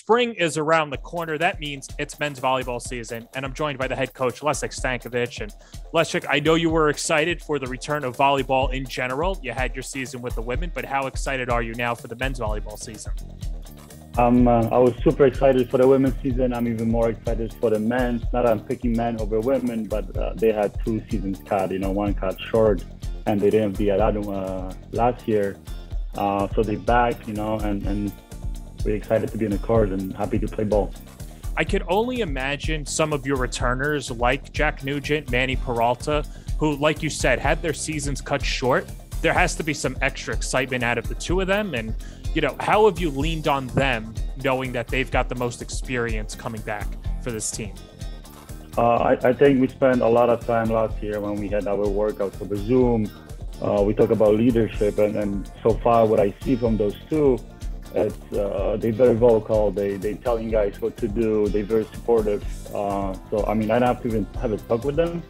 spring is around the corner. That means it's men's volleyball season, and I'm joined by the head coach, Leszek Stankiewicz. And Leszek, I know you were excited for the return of volleyball in general. You had your season with the women, but how excited are you now for the men's volleyball season? I was super excited for the women's season. I'm even more excited for the men's. Not that I'm picking men over women, but they had 2 seasons cut. One cut short, and they didn't have the other one last year. So they back, and we're excited to be in the court and happy to play ball. I could only imagine some of your returners like Jack Nugent, Manny Peralta, who, like you said, had their seasons cut short. There has to be some extra excitement out of the two of them. And, how have you leaned on them knowing that they've got the most experience coming back for this team? I think we spent a lot of time last year when we had our workouts over Zoom. We talk about leadership, and so far what I see from those two, it's they're very vocal. They telling guys what to do. They're very supportive. I don't have to even have a talk with them,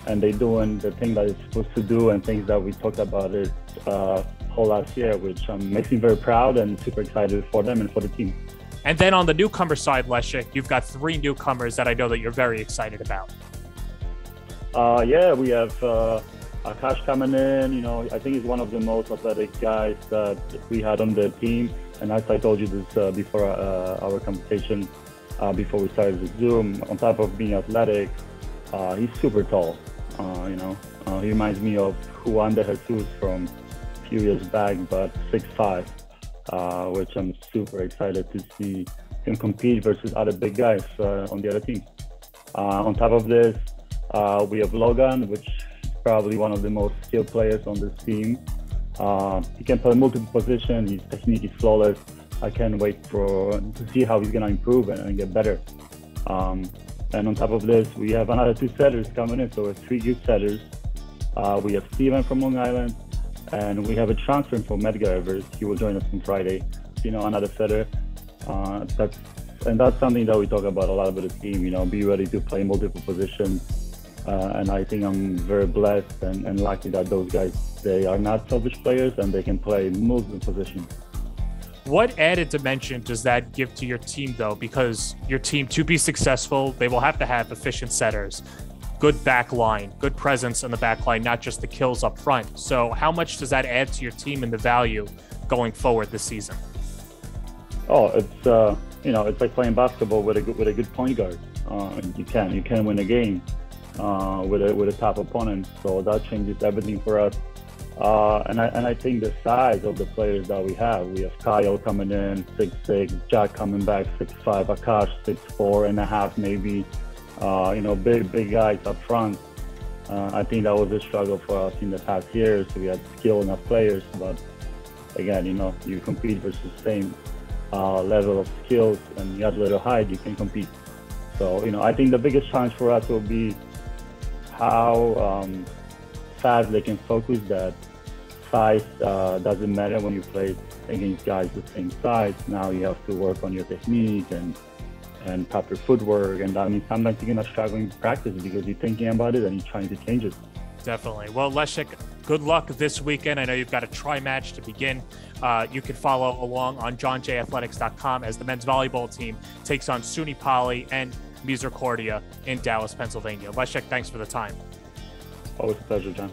and they're doing the thing that it's supposed to do and things that we talked about it whole last year, which makes me very proud and super excited for them and for the team. And then on the newcomer side, Leszek, you've got 3 newcomers that I know that you're very excited about. We have Akash coming in. I think he's one of the most athletic guys that we had on the team. And as I told you this before our conversation, before we started the Zoom, on top of being athletic, he's super tall. He reminds me of Juan de Jesus from a few years back, but 6'5", which I'm super excited to see him compete versus other big guys on the other team. On top of this, we have Logan, which is probably one of the most skilled players on this team. He can play multiple positions. His technique is flawless. I can't wait to see how he's going to improve and get better. And on top of this, we have another 2 setters coming in. So we're 3 good setters. We have Steven from Long Island, and we have a transfer from Medgar Evers. He will join us on Friday. Another setter. That's something that we talk about a lot with the team. Be ready to play multiple positions. And I think I'm very blessed and lucky that those guys, they are not selfish players and they can play multiple positions. What added dimension does that give to your team, though? Because your team, to be successful, they will have to have efficient setters, good back line, good presence in the back line, not just the kills up front. So how much does that add to your team and the value going forward this season? Oh, it's like playing basketball with a good point guard. You can win a game with a top opponent, so that changes everything for us. And I think the size of the players that we have Kyle coming in 6'6", Jack coming back 6'5", Akash 6'4.5" maybe. Big guys up front. I think that was a struggle for us in the past years. We had skill enough players, but again, you compete versus the same level of skills, and you have a little height, you can compete. So I think the biggest challenge for us will be how fast they can focus that size doesn't matter when you play against guys the same size. Now you have to work on your technique and proper footwork, and that means sometimes you're gonna struggle in practice because you're thinking about it and you're trying to change it. Definitely. Well, Leszek, good luck this weekend. I know you've got a tri-match to begin. You can follow along on johnjathletics.com as the men's volleyball team takes on SUNY Poly and Misericordia in Dallas, Pennsylvania. Leszek, thanks for the time. Always a pleasure, John.